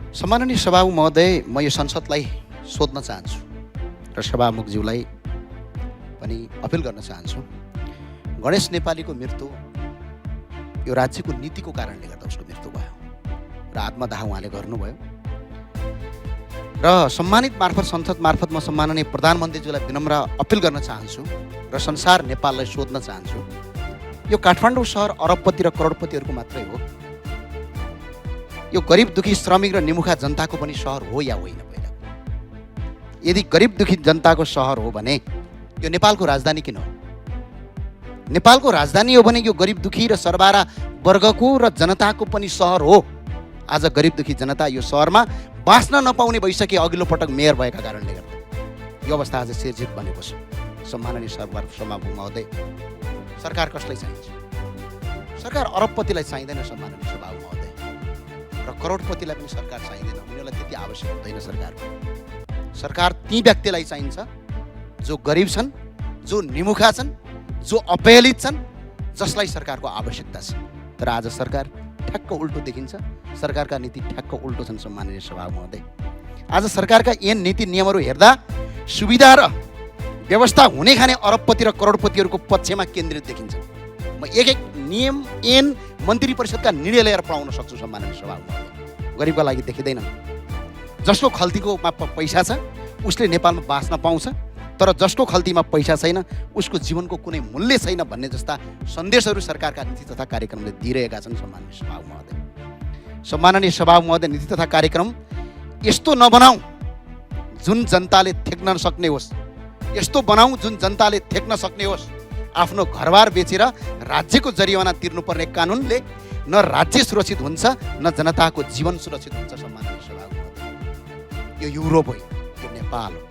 सम्माननीय सभामुख महोदय, म यो संसदलाई सोध्न चाहन्छु र सभामुखज्यूलाई पनि अपिल गर्न चाहन्छु। गणेश नेपालीको मृत्यु यो राज्यको नीतिको कारणले गर्दा उसको मृत्यु भयो र आत्मदाह उहाँले गर्नुभयो र सम्मानित मार्फत संसद मार्फत म सम्माननीय प्रधानमन्त्रीज्यूलाई विनम्र अपिल गर्न चाहन्छु र संसार नेपाललाई सोध्न चाहन्छु, यो काठमाडौँ सहर अरबपति र करोडपतिहरूको मात्रै हो? यो गरिब दुखी श्रमिक र निमुखा जनताको पनि सहर हो या होइन? पहिला यदि गरिब दुखी जनताको सहर हो भने यो नेपालको राजधानी किन हो? नेपालको राजधानी हो भने यो गरिब दुखी र सरबारा वर्गको र जनताको पनि सहर हो। आज गरिब दुखी जनता यो सहरमा बाँच्न नपाउने भइसके अघिल्लो पटक मेयर भएका कारणले गर्दा यो अवस्था आज सिर्जित बनेको छ। सम्माननीय सभामुख महोदय, सरकार कसलाई चाहिन्छ? सरकार अरबपतिलाई चाहिँदैन सम्माननीय सभामुख महोदय, र करोडपतिलाई पनि सरकार चाहिँदैन। उनीहरूलाई त्यति आवश्यक हुँदैन सरकारको। सरकार ती व्यक्तिलाई चाहिन्छ जो गरिब छन्, जो निमुखा छन्, जो अपहेलित छन्, जसलाई सरकारको आवश्यकता छ। तर आज सरकार ठ्याक्क उल्टो देखिन्छ। सरकारका नीति ठ्याक्क उल्टो छन् सम्माननीय सभामुख महोदय। आज सरकारका ऐन नीति नियमहरू हेर्दा सुविधा र व्यवस्था हुने खाने अरबपति र करोडपतिहरूको पक्षमा केन्द्रित देखिन्छ। म एक एक नियम ऐन मन्त्री परिषदका निर्णय लिएर पढाउन सक्छु सम्माननीय सभामुख महोदय। गरिबका लागि देखिँदैन। जसको खल्तीकोमा पैसा छ उसले नेपालमा बाँच्न पाउँछ, तर जसको खल्तीमा पैसा छैन उसको जीवनको कुनै मूल्य छैन भन्ने जस्ता सन्देशहरू सरकारका नीति तथा कार्यक्रमले दिइरहेका छन् सम्माननीय सभामुख महोदय। सम्माननीय सभामुख महोदय, नीति तथा कार्यक्रम यस्तो नबनाऊ जुन जनताले थेक्न सक्ने होस्, यस्तो बनाऊ जुन जनताले थेक्न सक्ने होस्। आफ्नो घरबार बेचेर राज्यको जरिवाना तिर्नुपर्ने कानुनले न राज्य सुरक्षित हुन्छ न जनताको जीवन सुरक्षित हुन्छ सम्माननीय सभामुख महोदय। यो युरोप हो, यो नेपाल हो।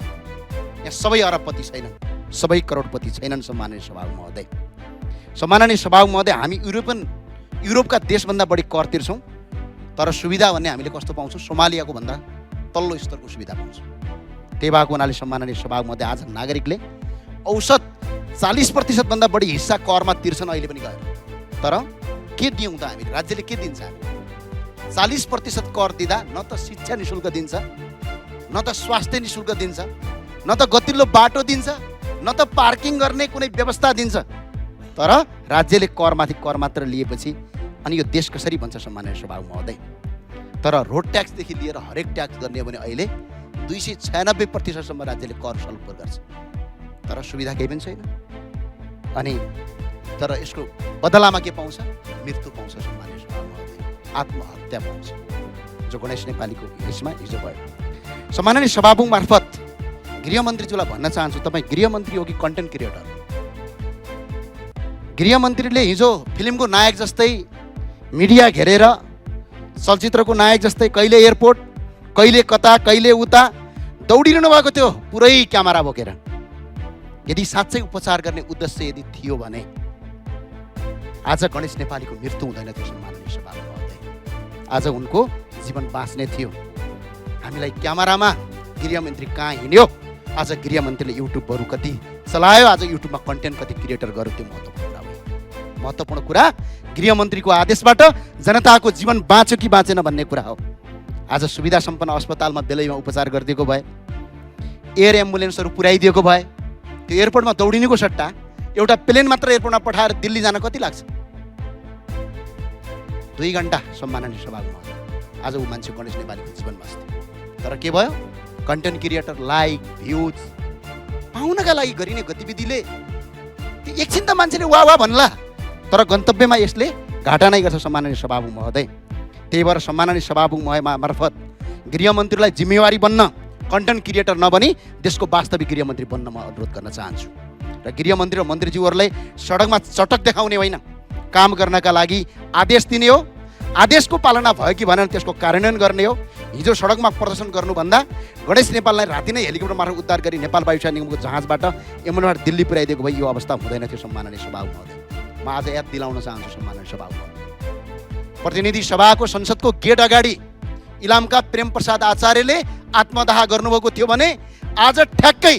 यहाँ सबै अरबपति छैनन्, सबै करोडपति छैनन् सम्माननीय सभामुख महोदय। सम्माननीय सभामुख महोदय, हामी युरोपका देशभन्दा बढी कर तिर्छौँ, तर सुविधा भन्ने हामीले कस्तो पाउँछौँ? सोमालियाको भन्दा तल्लो स्तरको सुविधा पाउँछौँ। त्यही भएको हुनाले सम्माननीय सभामुख महोदय, आज नागरिकले औसत 40% भन्दा बढी हिस्सा करमा तिर्छन् अहिले पनि गएर। तर के दियौँ त हामी? राज्यले के दिन्छ? हामी 40% कर दिँदा न त शिक्षा निशुल्क दिन्छ, न त स्वास्थ्य निशुल्क दिन्छ, न त गतिल्लो बाटो दिन्छ, न त पार्किङ गर्ने कुनै व्यवस्था दिन्छ। तर राज्यले करमाथि कर मात्र लिएपछि अनि यो देश कसरी भन्छ सम्माननीय सभामुख महोदय? तर रोड ट्याक्सदेखि लिएर हरेक ट्याक्स गर्ने हो भने अहिले 296% राज्यले कर सल्प गर्छ, तर सुविधा केही पनि छैन। अनि तर यसको बदलामा के पाउँछ? मृत्यु पाउँछ सम्माननीय सभामुख महोदय, आत्महत्या पाउँछ, जो गणेश नेपालीको यसमा हिजो भयो। सम्माननीय सभामुख मार्फत गृहमन्त्रीज्यूलाई भन्न चाहन्छु, तपाईँ गृहमन्त्री हो कि कन्टेन्ट क्रिएटर? गृहमन्त्रीले हिजो फिल्मको नायक जस्तै मिडिया घेरेर चलचित्रको नायक जस्तै कहिले एयरपोर्ट, कहिले कता, कहिले उता दौडिरहनु भएको थियो पुरै क्यामेरा बोकेर। यदि साँच्चै उपचार गर्ने उद्देश्य यदि थियो भने आज गणेश नेपालीको मृत्यु हुँदैन थियो सम्माननीय सभामुख महोदय। आज उनको जीवन बाँच्ने थियो। हामीलाई क्यामेरामा गृहमन्त्री कहाँ हिँड्यो, आज गृहमन्त्रीले युट्युबहरू कति चलायो, आज युट्युबमा कन्टेन्ट कति क्रिएटर गर्यो, त्यो महत्त्वपूर्ण कुरा हो। महत्त्वपूर्ण कुरा गृहमन्त्रीको आदेशबाट जनताको जीवन बाँच्यो कि बाँचेन भन्ने कुरा हो। आज सुविधा सम्पन्न अस्पतालमा बेलैमा उपचार गरिदिएको भए, एयर एम्बुलेन्सहरू पुर्याइदिएको भए, त्यो एयरपोर्टमा दौडिनुको सट्टा एउटा प्लेन मात्र एयरपोर्टमा पठाएर दिल्ली जान कति लाग्छ? 2 घन्टा सम्माननीय सभामुख महोदय। आज ऊ मान्छे गणेश नेपालीको जीवन बाँच्थ्यो, तर के भयो? कन्टेन्ट क्रिएटर लाइक भ्युज पाउनका लागि गरिने गतिविधिले त्यो एकछिन त मान्छेले वाह वाह भन्ला, तर गन्तव्यमा यसले घाटा नै गर्छ सम्माननीय सभामुख महोदय। त्यही भएर सम्माननीय सभामुख मार्फत गृहमन्त्रीलाई जिम्मेवारी बन्न, कन्टेन्ट क्रिएटर नबनी देशको वास्तविक गृहमन्त्री बन्न म अनुरोध गर्न चाहन्छु। र गृहमन्त्री र मन्त्रीज्यूहरूलाई सडकमा चटक देखाउने होइन, काम गर्नका लागि आदेश दिने हो। आदेशको पालना भयो कि भनेर त्यसको कार्यान्वयन गर्ने हो। हिजो सडकमा प्रदर्शन गर्नुभन्दा गणेश नेपाललाई राति नै हेलिकप्टर मार्फत उद्धार गरी नेपाल वायुसेना निगमको जहाजबाट यमुनाबाट दिल्ली पुर्याइदिएको भए यो अवस्था हुँदैन थियो सम्माननीय सभामुख महोदय। म आज याद दिलाउन चाहन्छु सम्माननीय सभामुख महोदय। प्रतिनिधि सभाको संसदको गेट अगाडि इलामका प्रेम प्रसाद आचार्यले आत्मदाह गर्नुभएको थियो भने आज ठ्याक्कै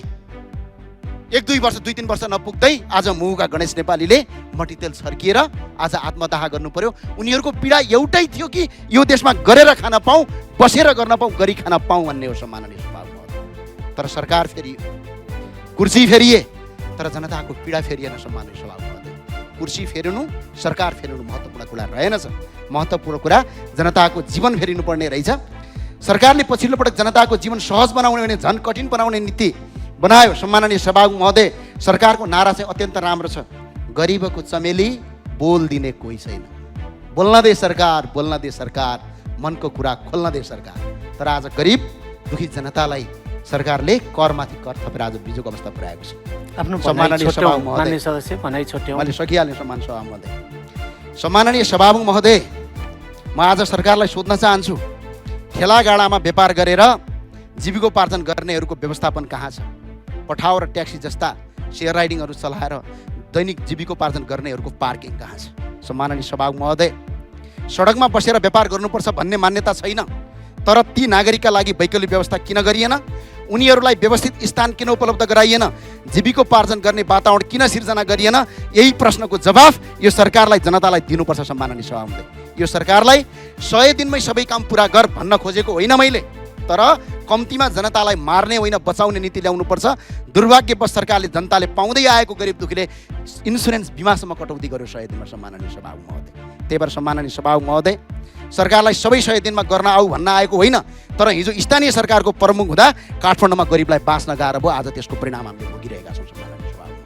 1-2 वर्ष 2-3 वर्ष नपुग्दै आज मुहुका गणेश नेपालीले मट्टीतेल छर्किएर आज आत्मदाह गर्नु पर्यो। उनीहरूको पीडा एउटै थियो कि यो देशमा गरेर खान पाऊँ, बसेर गर्न पाऊँ, गरी खान पाऊँ भन्ने हो सम्माननीय सभामुख। तर सरकार फेरियो, कुर्सी फेरिए, तर जनताको पीडा फेरिएन सम्माननीय सभामुख। कुर्सी फेरिनु, सरकार फेरिनु महत्त्वपूर्ण कुरा रहेनछ। महत्त्वपूर्ण कुरा जनताको जीवन फेरिनु पर्ने रहेछ। सरकारले पछिल्लो पटक जनताको जीवन सहज बनाउने भने झन् कठिन बनाउने नीति बनायो। सम्माननीय सभामुख महोदय, सरकारको नारा चाहिँ अत्यन्त राम्रो छ, गरिबको चमेली बोल दिने कोही छैन। बोल्न दे सरकार, बोल्न दे सरकार, मनको कुरा खोल्न दे सरकार। तर आज गरिब दुखी जनतालाई सरकारले करमाथि कर थपेर आज बिजोको अवस्था पुर्याएको छ। आफ्नो सम्माननीय सभामुख महोदय, सदस्य भनाइ छोट्यौँ, मैले सकिहालेँ। सम्माननीय सभामुख महोदय, म आज सरकारलाई सोध्न चाहन्छु, ठेलागाडामा व्यापार गरेर जीविकोपार्जन गर्नेहरूको व्यवस्थापन कहाँ छ? पठाउ र ट्याक्सी जस्ता सेयर राइडिङहरू चलाएर दैनिक जीविकोपार्जन गर्नेहरूको पार्किङ कहाँ छ? सम्माननीय सभामुख महोदय, सडकमा बसेर व्यापार गर्नुपर्छ भन्ने मान्यता छैन, तर ती नागरिकका लागि वैकल्पिक व्यवस्था किन गरिएन? उनीहरूलाई व्यवस्थित स्थान किन उपलब्ध गराइएन? जीविकोपार्जन गर्ने वातावरण किन सिर्जना गरिएन? यही प्रश्नको जवाफ यो सरकारलाई, जनतालाई दिनुपर्छ। सम्माननीय सभामुख, यो सरकारलाई 100 दिनमै सबै काम पुरा गर भन्न खोजेको होइन मैले, तर कम्तीमा जनतालाई मार्ने होइन बचाउने नीति ल्याउनुपर्छ। दुर्भाग्यवश सरकारले जनताले पाउँदै आएको गरिब दुखीले इन्सुरेन्स बिमासम्म कटौती गर्यो 100 दिनमा। सम्माननीय सभामुख महोदय, त्यही भएर सम्माननीय सभामुख महोदय, सरकारलाई सबै 100 दिनमा गर्न आऊ भन्न आएको होइन, तर हिजो स्थानीय सरकारको प्रमुख हुँदा काठमाडौँमा गरिबलाई बाँच्न गाह्रो भयो। आज त्यसको परिणाम हामीले भोगिरहेका छौँ। सम्माननीय सभामुख,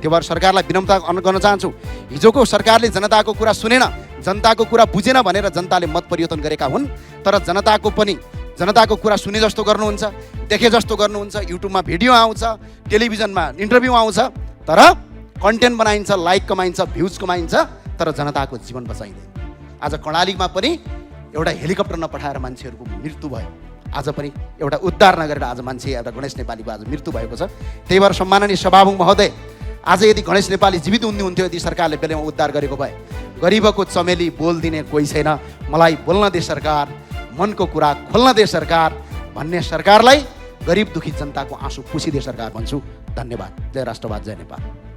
त्यही भएर सरकारलाई विनम्रता गर्न चाहन्छु, हिजोको सरकारले जनताको कुरा सुनेन, जनताको कुरा बुझेन भनेर जनताले मत परिवर्तन गरेका हुन्। तर जनताको कुरा सुने जस्तो गर्नुहुन्छ, देखे जस्तो गर्नुहुन्छ, युट्युबमा भिडियो आउँछ, टेलिभिजनमा इन्टरभ्यू आउँछ, तर कन्टेन्ट बनाइन्छ, लाइक कमाइन्छ, भ्युज कमाइन्छ, तर जनताको जीवन बचाइँदैन। आज कर्णालीमा पनि एउटा हेलिकप्टर नपठाएर मान्छेहरूको मृत्यु भयो। आज पनि एउटा उद्धार नगरेर आज मान्छे, एउटा गणेश नेपालीको आज मृत्यु भएको छ। त्यही भएर सम्माननीय सभामुख महोदय, आज यदि गणेश नेपाली जीवित हुनुहुन्थ्यो, यदि सरकारले बेलामा उद्धार गरेको भए, गरिबको चमेली बोल दिने कोही छैन, मलाई बोल्न दे सरकार, मनको कुरा खोल्न दे सरकार भन्ने सरकारलाई गरिब दुखी जनताको आँसु पुछिदे सरकार भन्छु। धन्यवाद। जय राष्ट्रवाद, जय नेपाल।